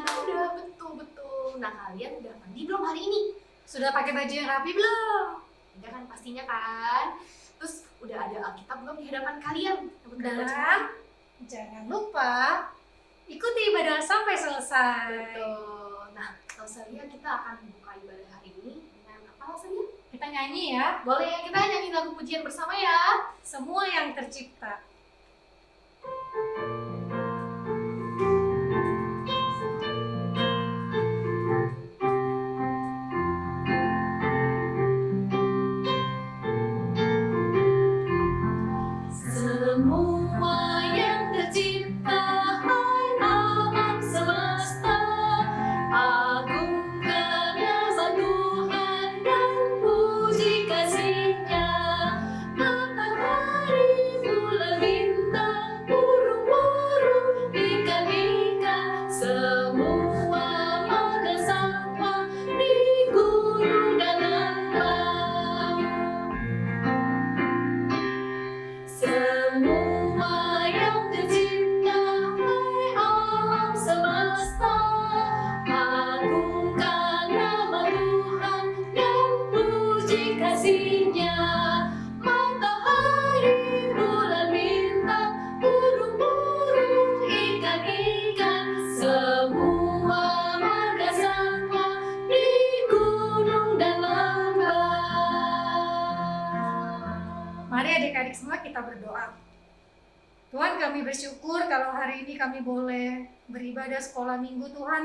Udah, betul-betul. Nah, kalian udah mandi belum hari ini? Sudah pakai baju yang rapi belum? Udah kan pastinya kan? Terus udah ada Alkitab belum di hadapan kalian? Dan jangan lupa ikuti ibadah sampai selesai. Betul. Nah, Rosalia, kita akan buka ibadah hari ini dengan apa, Rosalia? Kita nyanyi ya, Boleh ya, kita nyanyi lagu pujian bersama ya. semua yang tercipta. Semua yang tercipta, hai alam semesta, agungkan nama Tuhan dan puji kasih-Nya. Matahari, bulan, bintang, burung-burung, ikan-ikan, semua marga satwa di gunung dan lembah. Semua yang tercipta, hai alam semesta, agungkan nama Tuhan dan puji kasih-Nya. Matahari, bulan, bintang, burung-burung, ikan-ikan, semua marga satwa di gunung dan lembah. Mari adik-adik semua kita berdoa. Tuhan, kami bersyukur kalau hari ini kami boleh beribadah sekolah minggu. Tuhan,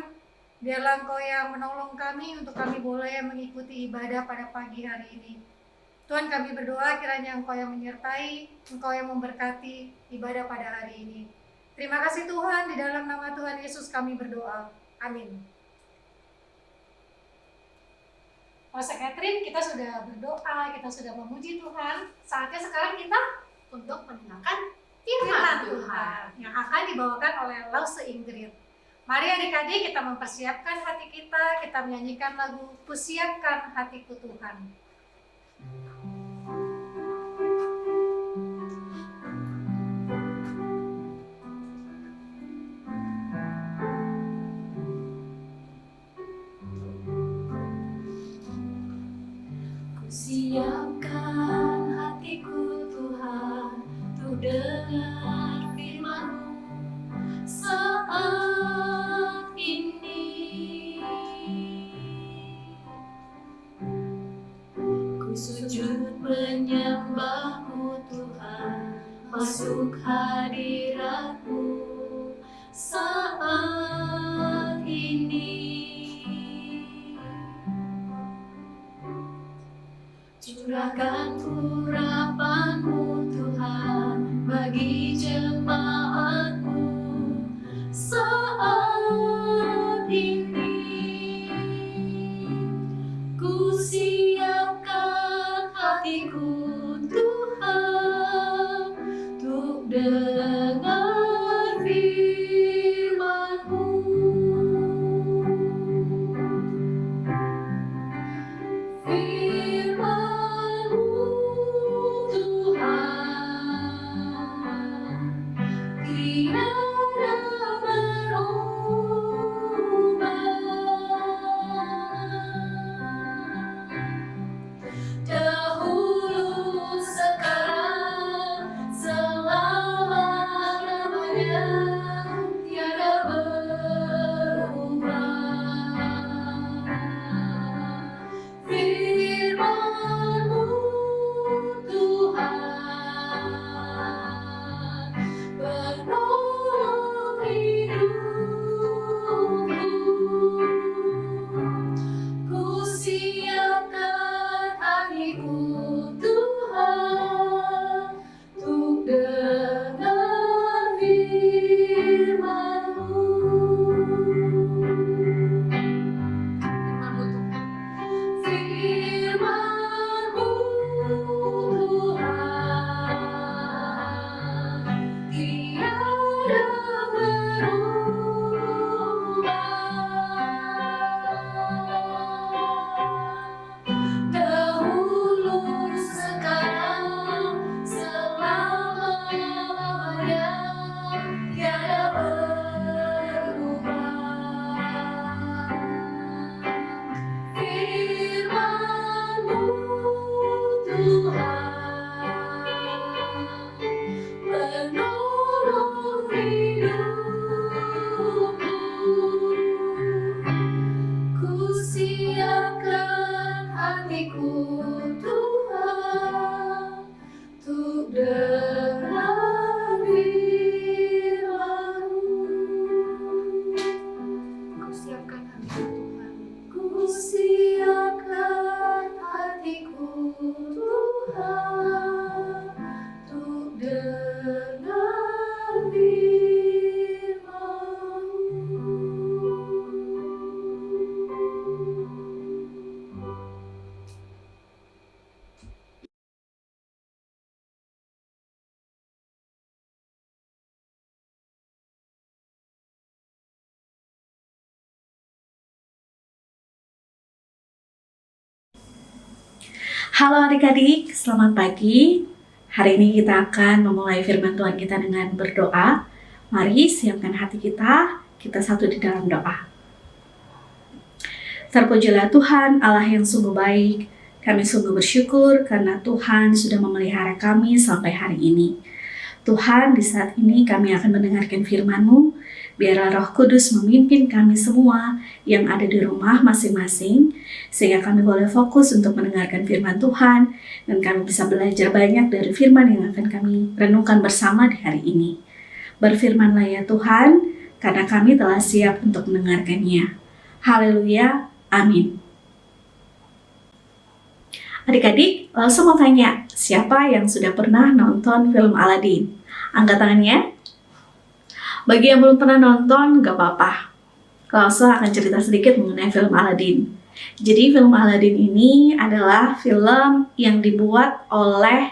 biarlah Engkau yang menolong kami untuk kami boleh mengikuti ibadah pada pagi hari ini. Tuhan, kami berdoa kiranya Engkau yang menyertai, Engkau yang memberkati ibadah pada hari ini. Terima kasih Tuhan, di dalam nama Tuhan Yesus kami berdoa. Amin. Masa Catherine, kita sudah berdoa, kita sudah memuji Tuhan. Saatnya sekarang kita Untuk mendengarkan firman Tuhan yang akan dibawakan oleh Lause Ingrid. Mari adik-adik kita mempersiapkan hati kita menyanyikan lagu Kusiapkan Hatiku Tuhan. Kusiapkan hatiku Tuhan untuk dengar firman-Mu saat ini. Ku sujud menyembah-Mu Tuhan, masuk hadirat-Mu saat ini. Curahkan urapan-Mu Tuhan bagi jemaat-Mu saat ini. Ku siapkan hatiku Tuhan untuk dengar firman-Mu. Firman-Mu Tuhan, siapkan hatiku Tuhan. Ku siapkan hatiku Tuhan untuk dengar firman-Mu. Halo adik-adik, selamat pagi. Hari ini kita akan memulai firman Tuhan kita dengan berdoa. Mari siapkan hati kita satu di dalam doa. Terpujilah Tuhan, Allah yang sungguh baik. Kami sungguh bersyukur karena Tuhan sudah memelihara kami sampai hari ini. Tuhan, di saat ini kami akan mendengarkan firman-Mu. Biarlah Roh Kudus memimpin kami semua yang ada di rumah masing-masing, sehingga kami boleh fokus untuk mendengarkan firman Tuhan, dan kami bisa belajar banyak dari firman yang akan kami renungkan bersama di hari ini. Berfirmanlah ya Tuhan, karena kami telah siap untuk mendengarkannya. Haleluya, amin. Adik-adik, langsung mau tanya, siapa yang sudah pernah nonton film Aladin? Angkat tangannya. Bagi yang belum pernah nonton, gak apa-apa. Langsung akan cerita sedikit mengenai film Aladin. Jadi film Aladin ini adalah film yang dibuat oleh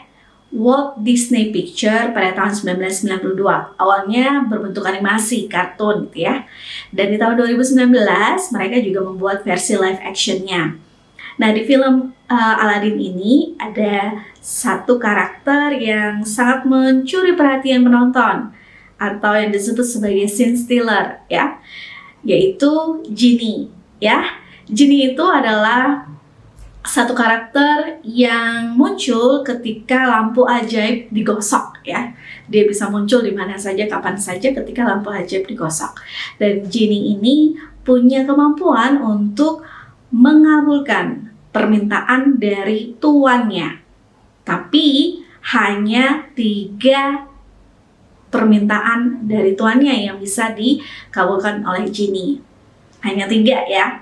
Walt Disney Picture pada tahun 1992. Awalnya berbentuk animasi, kartun gitu ya. Dan di tahun 2019, mereka juga membuat versi live actionnya. Nah, di film Aladin ini ada satu karakter yang sangat mencuri perhatian penonton, atau yang disebut sebagai scene stealer ya, yaitu Genie ya. Genie itu adalah satu karakter yang muncul ketika lampu ajaib digosok ya. Dia bisa muncul di mana saja, kapan saja ketika lampu ajaib digosok. Dan Genie ini punya kemampuan untuk mengabulkan permintaan dari tuannya. Tapi hanya 3 permintaan dari tuannya yang bisa dikabulkan oleh Genie. Hanya 3 ya.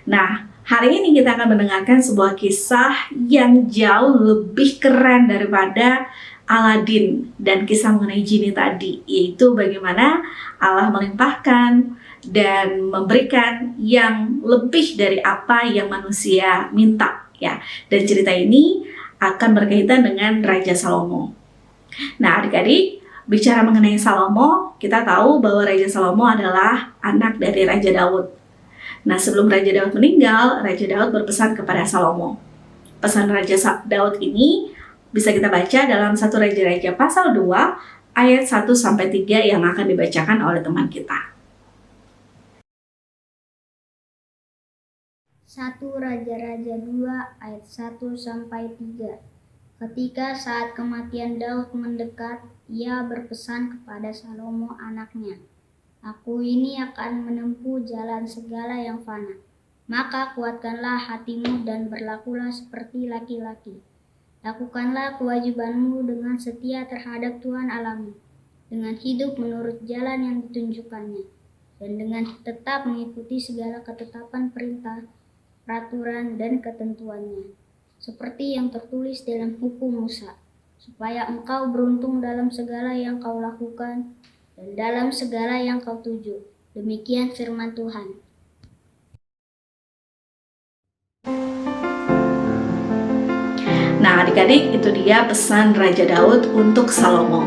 Nah, hari ini kita akan mendengarkan sebuah kisah yang jauh lebih keren daripada Aladin dan kisah mengenai Genie tadi, yaitu bagaimana Allah melimpahkan dan memberikan yang lebih dari apa yang manusia minta ya. Dan cerita ini akan berkaitan dengan Raja Salomo. Nah, adik-adik, bicara mengenai Salomo, kita tahu bahwa Raja Salomo adalah anak dari Raja Daud. Nah, sebelum Raja Daud meninggal, Raja Daud berpesan kepada Salomo. Pesan Raja Daud ini bisa kita baca dalam 1 Raja-Raja pasal 2 ayat 1-3 yang akan dibacakan oleh teman kita. 1 Raja-Raja 2 ayat 1-3. Ketika saat kematian Daud mendekat, ia berpesan kepada Salomo anaknya, "Aku ini akan menempuh jalan segala yang fana. Maka kuatkanlah hatimu dan berlakulah seperti laki-laki. Lakukanlah kewajibanmu dengan setia terhadap Tuhan Allahmu, dengan hidup menurut jalan yang ditunjukkannya, dan dengan tetap mengikuti segala ketetapan perintah, peraturan, dan ketentuannya, seperti yang tertulis dalam hukum Musa, supaya engkau beruntung dalam segala yang kau lakukan dan dalam segala yang kau tuju." Demikian firman Tuhan. Nah, adik-adik, itu dia pesan Raja Daud untuk Salomo.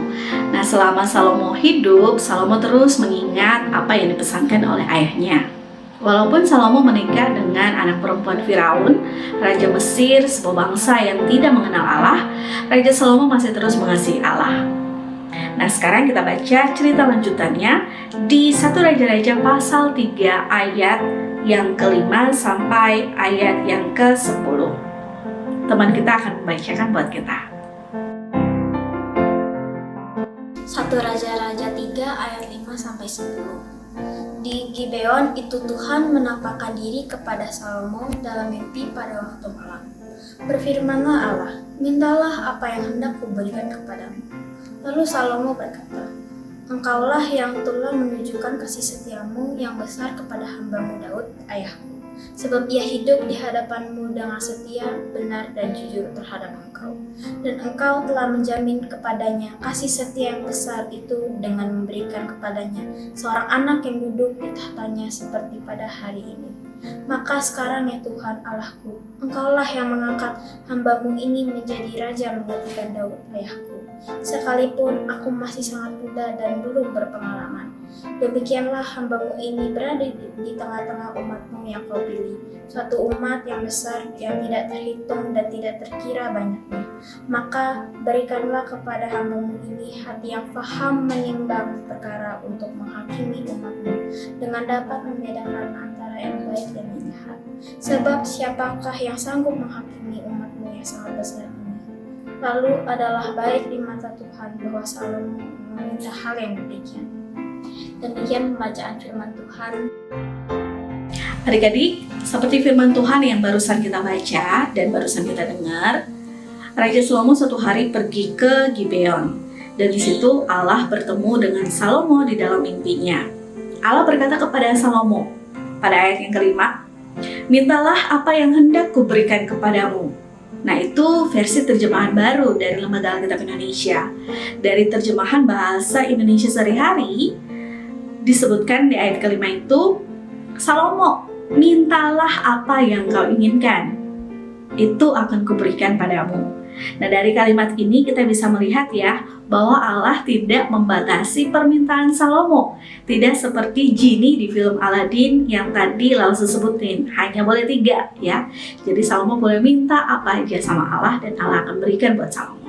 Nah, selama Salomo hidup, Salomo terus mengingat apa yang dipesankan oleh ayahnya. Walaupun Salomo menikah dengan anak perempuan Firaun, Raja Mesir, sebuah bangsa yang tidak mengenal Allah, Raja Salomo masih terus mengasihi Allah. Nah, sekarang kita baca cerita lanjutannya di 1 Raja-Raja pasal 3 ayat yang ke-5 sampai ayat yang ke-10. Teman kita akan membacakan buat kita. 1 Raja-Raja 3 ayat 5 sampai 10. Di Gibeon itu Tuhan menampakkan diri kepada Salomo dalam mimpi pada waktu malam. Berfirmanlah Allah, "Mintalah apa yang hendak kuberikan kepadamu." Lalu Salomo berkata, Engkaulah yang telah menunjukkan kasih setiamu yang besar kepada hamba-Mu Daud, ayahku. Sebab ia hidup di hadapan-Mu dengan setia, benar dan jujur terhadap Engkau. Dan Engkau telah menjamin kepadanya kasih setia yang besar itu dengan memberikan kepadanya seorang anak yang duduk di tahtanya seperti pada hari ini. Maka sekarang ya Tuhan Allahku, Engkaulah yang mengangkat hamba-Mu ini menjadi raja menggantikan Daud, ayahku. Sekalipun aku masih sangat muda dan belum berpengalaman, demikianlah hamba-Mu ini berada di tengah-tengah umat-Mu yang Kau pilih, suatu umat yang besar yang tidak terhitung dan tidak terkira banyaknya. Maka berikanlah kepada hamba-Mu ini hati yang faham menimbang perkara untuk menghakimi umat-Mu dengan dapat membedakan antara yang baik dan yang jahat. Sebab siapakah yang sanggup menghakimi umat-Mu yang sangat besar ini? Lalu adalah baik di mata Tuhan bahwa Salomo meminta hal yang demikian. Demikian pembacaan firman Tuhan. Adik-adik, seperti firman Tuhan yang barusan kita baca dan barusan kita dengar, Raja Salomo suatu hari pergi ke Gibeon. Dan di situ Allah bertemu dengan Salomo di dalam mimpinya. Allah berkata kepada Salomo pada ayat yang kelima, "Mintalah apa yang hendak kuberikan kepadamu." Nah, itu versi terjemahan baru dari Lembaga Alkitab Indonesia. Dari terjemahan bahasa Indonesia sehari-hari, disebutkan di ayat kelima itu, "Salomo, mintalah apa yang kau inginkan, itu akan kuberikan padamu." Nah, dari kalimat ini kita bisa melihat ya, bahwa Allah tidak membatasi permintaan Salomo. Tidak seperti Genie di film Aladin yang tadi langsung sebutin, hanya boleh 3 ya. Jadi Salomo boleh minta apa aja sama Allah dan Allah akan berikan buat Salomo.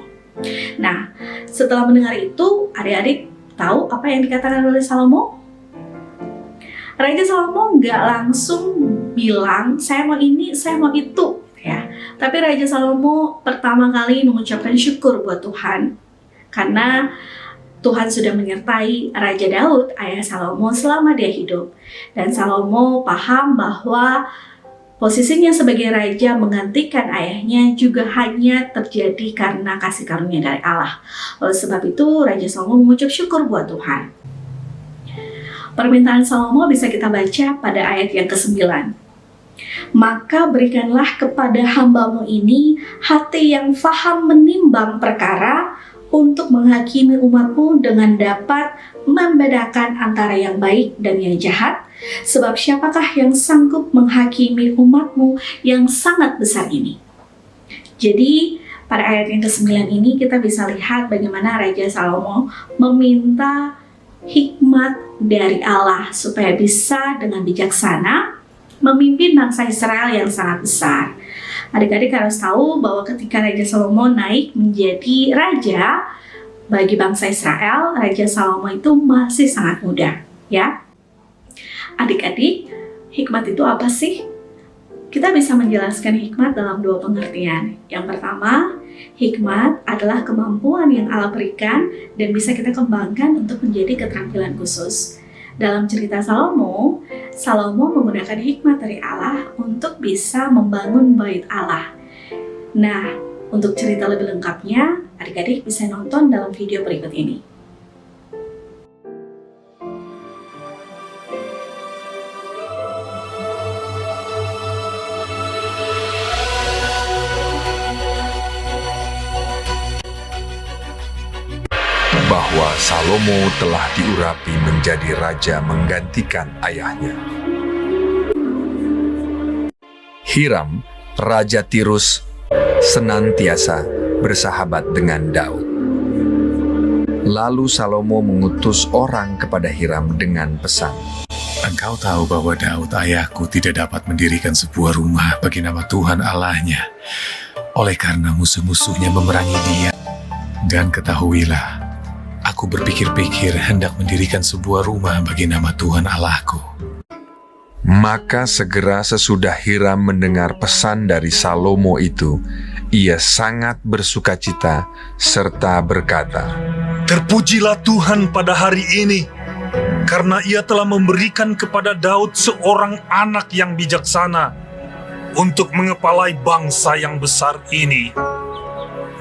Nah, setelah mendengar itu, adik-adik tahu apa yang dikatakan oleh Salomo? Raja Salomo nggak langsung bilang, "Saya mau ini, saya mau itu." Ya, tapi Raja Salomo pertama kali mengucapkan syukur buat Tuhan karena Tuhan sudah menyertai Raja Daud, ayah Salomo, selama dia hidup. Dan Salomo paham bahwa posisinya sebagai raja menggantikan ayahnya juga hanya terjadi karena kasih karunia dari Allah. Oleh sebab itu, Raja Salomo mengucap syukur buat Tuhan. Permintaan Salomo bisa kita baca pada ayat yang ke-9. "Maka berikanlah kepada hamba-Mu ini hati yang faham menimbang perkara untuk menghakimi umat-Mu dengan dapat membedakan antara yang baik dan yang jahat. Sebab siapakah yang sanggup menghakimi umat-Mu yang sangat besar ini?" Jadi pada ayat yang ke-9 ini kita bisa lihat bagaimana Raja Salomo meminta hikmat dari Allah supaya bisa dengan bijaksana memimpin bangsa Israel yang sangat besar. Adik-adik harus tahu bahwa ketika Raja Salomo naik menjadi raja bagi bangsa Israel, Raja Salomo itu masih sangat muda, ya. Adik-adik, hikmat itu apa sih? Kita bisa menjelaskan hikmat dalam 2 pengertian. Yang pertama, hikmat adalah kemampuan yang Allah berikan dan bisa kita kembangkan untuk menjadi keterampilan khusus. Dalam cerita Salomo menggunakan hikmat dari Allah untuk bisa membangun bait Allah. Nah, untuk cerita lebih lengkapnya, adik-adik bisa nonton dalam video berikut ini. Bahwa Salomo telah diurapi menjadi raja menggantikan ayahnya. Hiram, Raja Tirus, senantiasa bersahabat dengan Daud. Lalu Salomo mengutus orang kepada Hiram dengan pesan, "Engkau tahu bahwa Daud ayahku tidak dapat mendirikan sebuah rumah bagi nama Tuhan Allahnya, oleh karena musuh-musuhnya memerangi dia. Dan ketahuilah, aku berpikir-pikir hendak mendirikan sebuah rumah bagi nama Tuhan Allahku." Maka segera sesudah Hiram mendengar pesan dari Salomo itu, ia sangat bersukacita serta berkata, "Terpujilah Tuhan pada hari ini, karena Ia telah memberikan kepada Daud seorang anak yang bijaksana untuk mengepalai bangsa yang besar ini."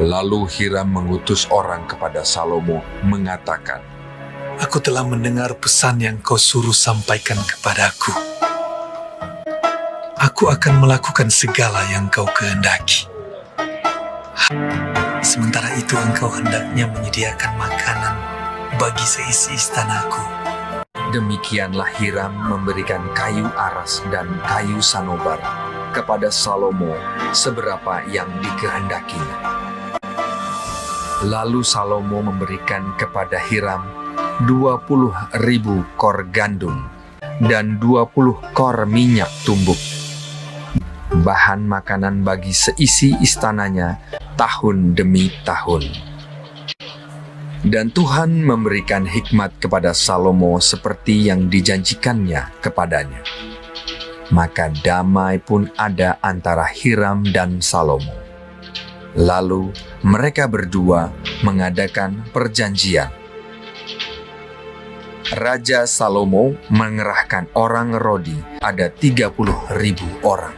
Lalu Hiram mengutus orang kepada Salomo mengatakan, Aku telah mendengar pesan yang kau suruh sampaikan kepadaku. Aku akan melakukan segala yang kau kehendaki. Sementara itu engkau hendaknya menyediakan makanan bagi seisi istanaku. Demikianlah Hiram memberikan kayu aras dan kayu sanobar kepada Salomo seberapa yang dikehendakinya. Lalu Salomo memberikan kepada Hiram 20.000 kor gandum dan 20 kor minyak tumbuk, bahan makanan bagi seisi istananya tahun demi tahun. Dan Tuhan memberikan hikmat kepada Salomo seperti yang dijanjikannya kepadanya. Maka damai pun ada antara Hiram dan Salomo. Lalu mereka berdua mengadakan perjanjian. Raja Salomo mengerahkan orang Rodi ada 30.000 orang,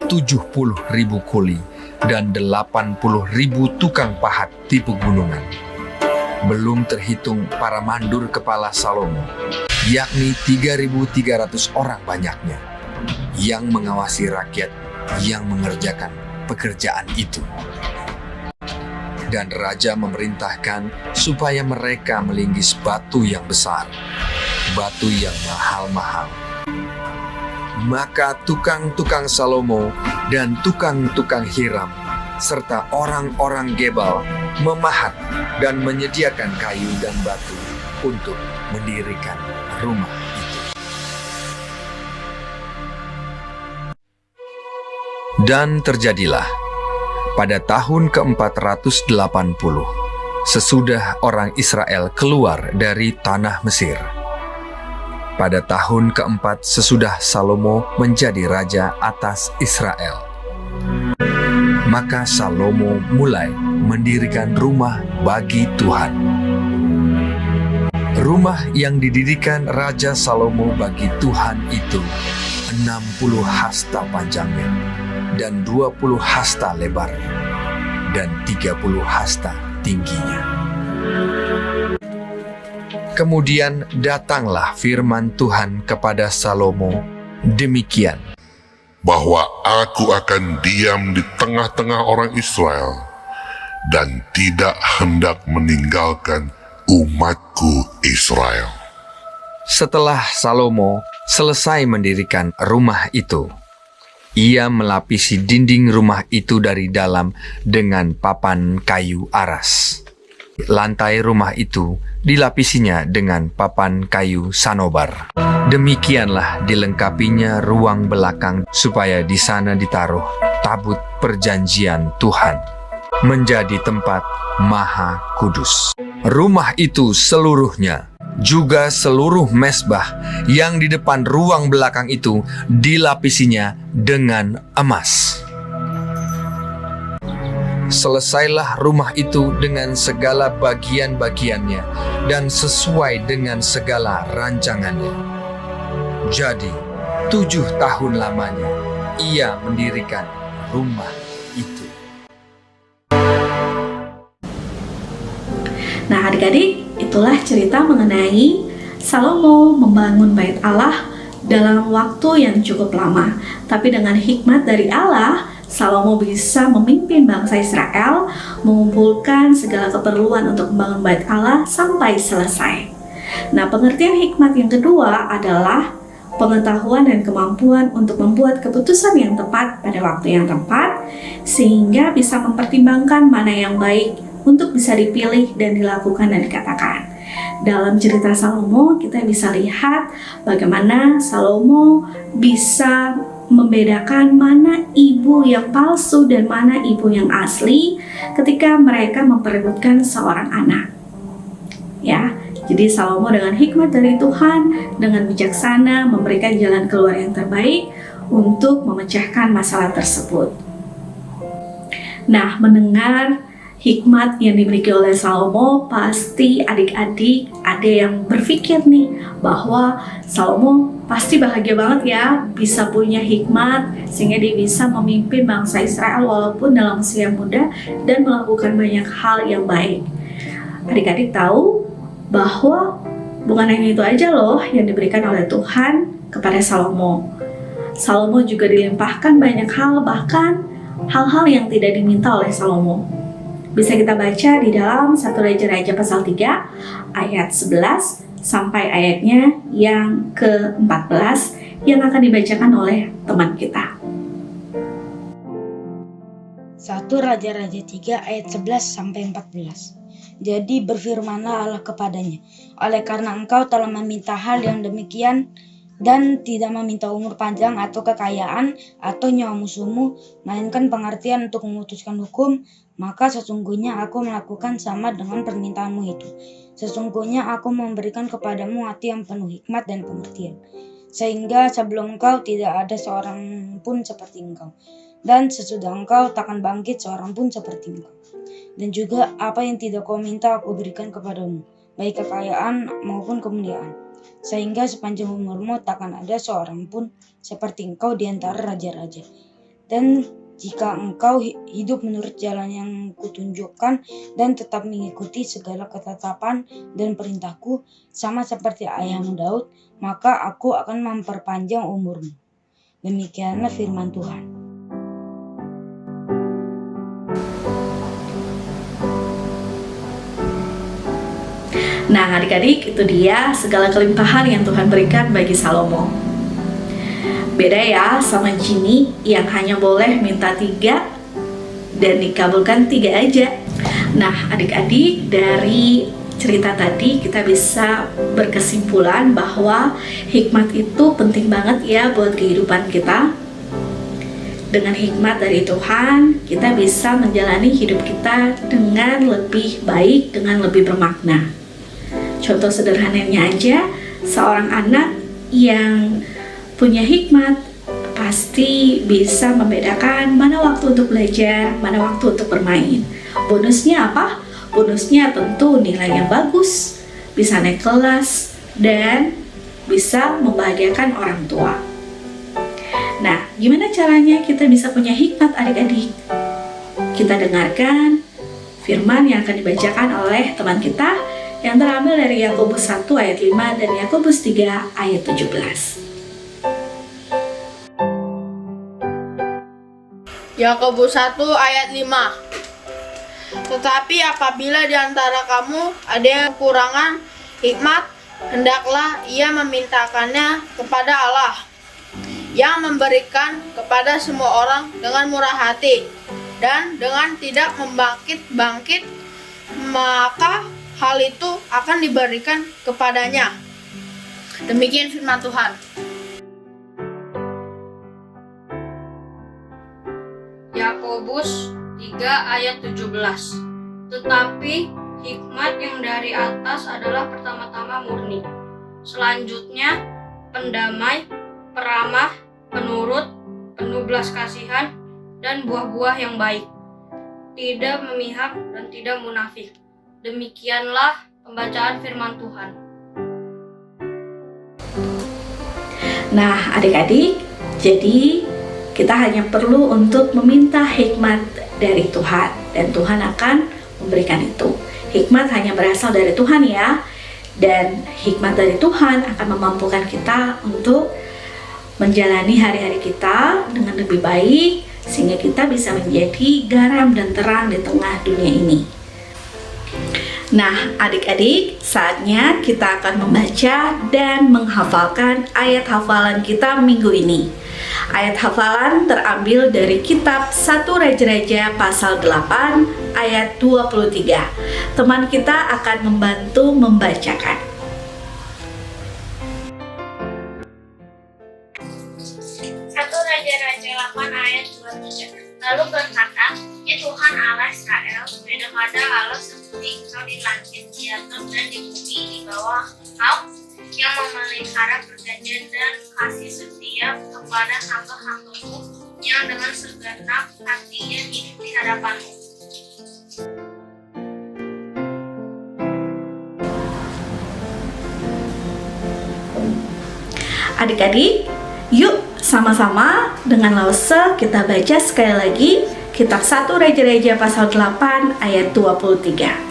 70.000 kuli, dan 80.000 tukang pahat di pegunungan. Belum terhitung para mandur kepala Salomo, yakni 3.300 orang banyaknya, yang mengawasi rakyat yang mengerjakan pekerjaan itu. Dan raja memerintahkan supaya mereka melinggis batu yang besar, batu yang mahal-mahal. Maka tukang-tukang Salomo dan tukang-tukang Hiram serta orang-orang Gebal memahat dan menyediakan kayu dan batu untuk mendirikan rumah itu. Dan terjadilah pada tahun ke-480 sesudah orang Israel keluar dari tanah Mesir. Pada tahun keempat sesudah Salomo menjadi raja atas Israel, maka Salomo mulai mendirikan rumah bagi Tuhan. Rumah yang didirikan Raja Salomo bagi Tuhan itu 60 hasta panjangnya dan 20 hasta lebarnya dan 30 hasta tingginya. Kemudian datanglah firman Tuhan kepada Salomo demikian, bahwa aku akan diam di tengah-tengah orang Israel dan tidak hendak meninggalkan umatku Israel. Setelah Salomo selesai mendirikan rumah itu, ia melapisi dinding rumah itu dari dalam dengan papan kayu aras. Lantai rumah itu dilapisinya dengan papan kayu sanobar. Demikianlah dilengkapinya ruang belakang supaya di sana ditaruh tabut perjanjian Tuhan, menjadi tempat maha kudus. Rumah itu seluruhnya, juga seluruh mesbah yang di depan ruang belakang itu dilapisinya dengan emas. Selesailah rumah itu dengan segala bagian-bagiannya dan sesuai dengan segala rancangannya. Jadi, 7 tahun lamanya ia mendirikan rumah itu. Nah adik-adik, itulah cerita mengenai Salomo membangun bait Allah dalam waktu yang cukup lama. Tapi dengan hikmat dari Allah, Salomo bisa memimpin bangsa Israel mengumpulkan segala keperluan untuk membangun bait Allah sampai selesai. Nah, pengertian hikmat yang kedua adalah pengetahuan dan kemampuan untuk membuat keputusan yang tepat pada waktu yang tepat, sehingga bisa mempertimbangkan mana yang baik untuk bisa dipilih dan dilakukan dan dikatakan. Dalam cerita Salomo, kita bisa lihat bagaimana Salomo bisa membedakan mana ibu yang palsu dan mana ibu yang asli ketika mereka memperebutkan seorang anak. Ya, jadi Salomo dengan hikmat dari Tuhan, dengan bijaksana memberikan jalan keluar yang terbaik untuk memecahkan masalah tersebut. Nah, mendengar hikmat yang dimiliki oleh Salomo, pasti adik-adik ada yang berpikir nih bahwa Salomo pasti bahagia banget ya bisa punya hikmat sehingga dia bisa memimpin bangsa Israel walaupun dalam usia muda dan melakukan banyak hal yang baik. Adik-adik tahu bahwa bukan hanya itu aja loh yang diberikan oleh Tuhan kepada Salomo. Salomo juga dilimpahkan banyak hal, bahkan hal-hal yang tidak diminta oleh Salomo. Bisa kita baca di dalam 1 Raja-Raja pasal 3 ayat 11 sampai ayatnya yang ke-14 yang akan dibacakan oleh teman kita. 1 Raja-Raja 3 ayat 11 sampai 14. Jadi berfirmanlah Allah kepadanya, oleh karena engkau telah meminta hal yang demikian dan tidak meminta umur panjang atau kekayaan atau nyawa musuhmu, melainkan pengertian untuk memutuskan hukum, maka sesungguhnya aku melakukan sama dengan permintaanmu itu. Sesungguhnya aku memberikan kepadamu hati yang penuh hikmat dan pengertian, sehingga sebelum engkau tidak ada seorang pun seperti engkau, dan sesudah engkau takkan bangkit seorang pun seperti engkau. Dan juga apa yang tidak kau minta aku berikan kepadamu, baik kekayaan maupun kemuliaan, sehingga sepanjang umurmu takkan ada seorang pun seperti engkau di antara raja-raja. Dan jika engkau hidup menurut jalan yang kutunjukkan dan tetap mengikuti segala ketetapan dan perintahku sama seperti ayahmu Daud, maka aku akan memperpanjang umurmu. Demikianlah firman Tuhan. Nah, adik-adik, itu dia segala kelimpahan yang Tuhan berikan bagi Salomo. Beda ya sama Jini yang hanya boleh minta 3 dan dikabulkan 3 aja. Nah, adik-adik, dari cerita tadi kita bisa berkesimpulan bahwa hikmat itu penting banget ya buat kehidupan kita. Dengan hikmat dari Tuhan, kita bisa menjalani hidup kita dengan lebih baik, dengan lebih bermakna. Contoh sederhananya aja, seorang anak yang punya hikmat pasti bisa membedakan mana waktu untuk belajar, mana waktu untuk bermain. Bonusnya apa? Bonusnya tentu nilai yang bagus, bisa naik kelas, dan bisa membahagiakan orang tua. Nah, gimana caranya kita bisa punya hikmat adik-adik? Kita dengarkan firman yang akan dibacakan oleh teman kita yang terambil dari Yakobus 1 ayat 5 dan Yakobus 3 ayat 17. Yakobus 1 ayat 5. Tetapi apabila di antara kamu ada yang kekurangan hikmat, hendaklah ia memintakannya kepada Allah, yang memberikan kepada semua orang dengan murah hati dan dengan tidak membangkit-bangkit, maka hal itu akan diberikan kepadanya. Demikian firman Tuhan. Yakobus 3 ayat 17. Tetapi hikmat yang dari atas adalah pertama-tama murni, selanjutnya pendamai, peramah, penurut, penuh belas kasihan, dan buah-buah yang baik, tidak memihak dan tidak munafik. Demikianlah pembacaan firman Tuhan. Nah, adik-adik, jadi kita hanya perlu untuk meminta hikmat dari Tuhan, dan Tuhan akan memberikan itu. Hikmat hanya berasal dari Tuhan ya, dan hikmat dari Tuhan akan memampukan kita untuk menjalani hari-hari kita dengan lebih baik, sehingga kita bisa menjadi garam dan terang di tengah dunia ini. Nah, adik-adik, saatnya kita akan membaca dan menghafalkan ayat hafalan kita minggu ini. Ayat hafalan terambil dari kitab 1 Raja-Raja pasal 8 ayat 23. Teman kita akan membantu membacakan. 1 Raja-Raja 8 ayat 23. Lalu berkata, ya Tuhan Allah Israel, beda-beda Allah seperti engkau di langit, di atas dan di bumi, di bawah engkau yang memelihara perjanjian dan kasih setia kepada hamba-hambamu yang dengan segenap hatinya hidup di hadapanmu. Adik-adik, yuk sama-sama dengan Lause kita baca sekali lagi kitab 1 Raja-Raja pasal 8 ayat 23.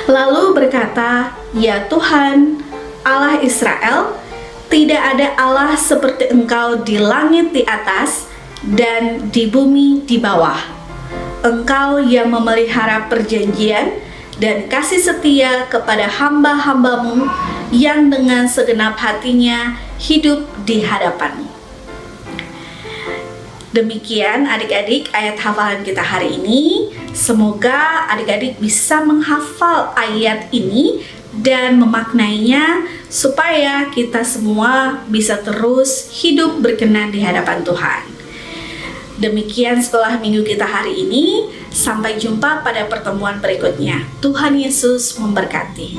Lalu berkata, "Ya Tuhan, Allah Israel, tidak ada Allah seperti Engkau di langit di atas dan di bumi di bawah. Engkau yang memelihara perjanjian dan kasih setia kepada hamba-hambamu yang dengan segenap hatinya hidup di hadapan-Mu." Demikian adik-adik ayat hafalan kita hari ini. Semoga adik-adik bisa menghafal ayat ini dan memaknainya supaya kita semua bisa terus hidup berkenan di hadapan Tuhan. Demikian sekolah minggu kita hari ini. Sampai jumpa pada pertemuan berikutnya. Tuhan Yesus memberkati.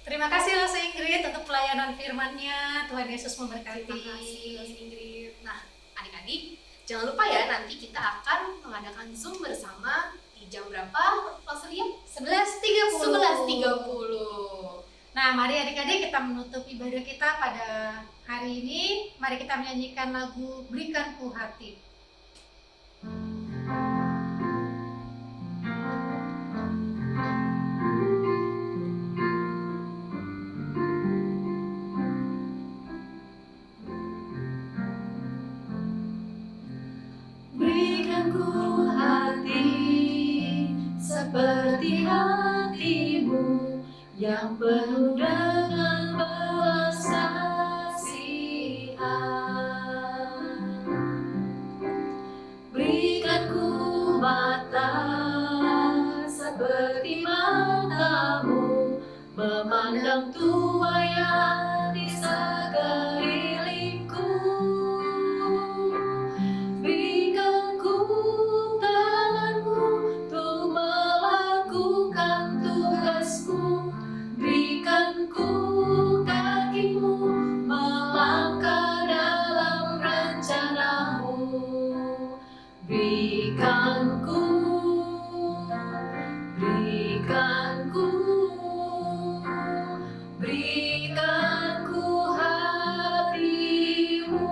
Terima kasih Losa Ingrid untuk pelayanan firman-Nya. Tuhan Yesus memberkati. Terima kasih Losa Ingrid. Nah, adik-adik, jangan lupa ya nanti kita akan mengadakan Zoom bersama di jam berapa, Losa Lia? 11.30. 11.30. Nah, mari adik-adik kita menutup ibadah kita pada hari ini. Mari kita menyanyikan lagu Berikanku Hati. Berikanku hati seperti hatimu yang penuh dengan belas kasihan. Berikanku mata seperti matamu memandang tuayan di sekelilingku. Berikanku tanganmu untuk melakukan tugasku. Berikanku kakimu melangkah dalam rencanamu. Berikanku hatimu.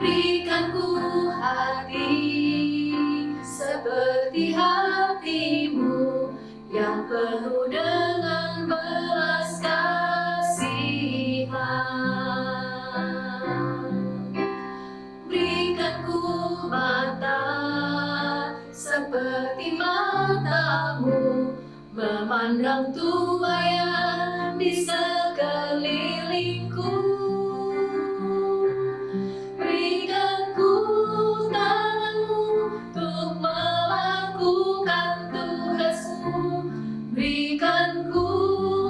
Berikanku hati seperti hatimu yang penuh dengan belas kasihan. Berikanku mata seperti matamu memandang tuayan di sekelilingku. Berikanku tanganmu untuk melakukan tugasmu. Berikanku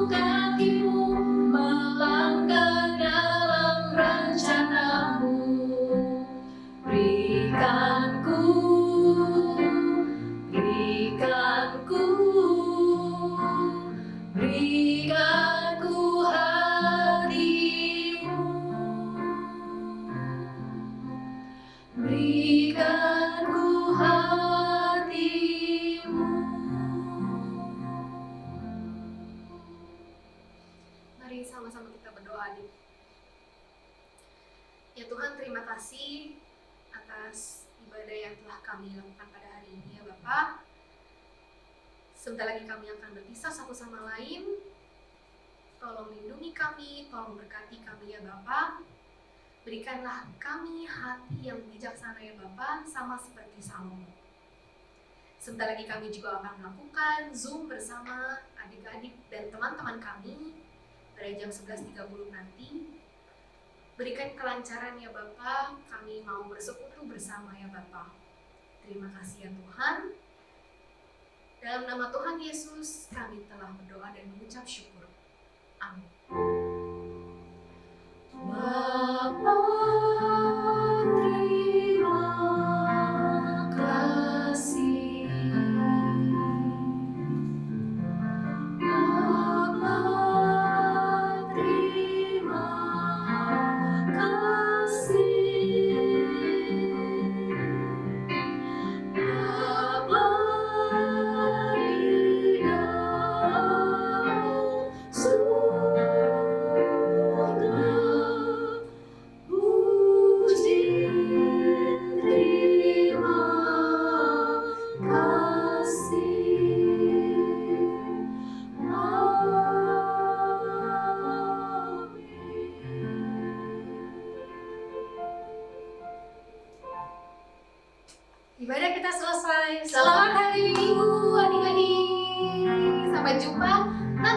kakimu melangkah dalam rencanamu. Berikanku hatimu. Berikanku hatimu. Mari sama-sama kita berdoa, adik. Ya Tuhan, terima kasih atas ibadah yang telah kami lakukan pada hari ini ya Bapak. Sebentar lagi kami akan berpisah satu sama lain. Tolong lindungi kami, tolong berkati kami ya Bapak. Berikanlah kami hati yang bijaksana ya Bapak, sama seperti Salomo. Sebentar lagi kami juga akan melakukan Zoom bersama adik-adik dan teman-teman kami pada jam 11.30 nanti. Berikan kelancaran ya Bapak, kami mau bersekutu bersama ya Bapak. Terima kasih ya Tuhan. Dalam nama Tuhan Yesus, kami telah berdoa dan mengucap syukur. Amin. Bapa, terima kasih. Bapa, terima kasih.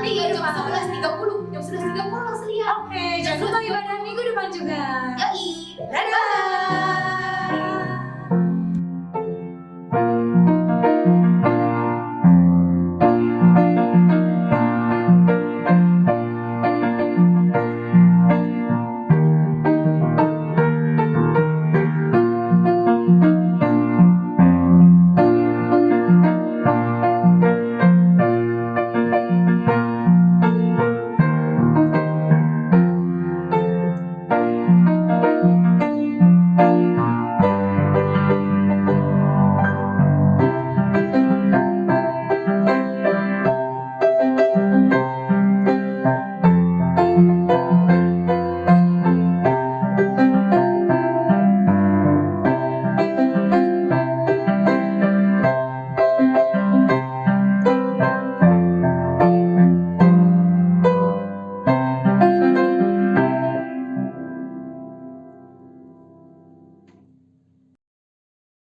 Nanti ya jam 11.30 langsung lihat. Oke, jangan lupa yuk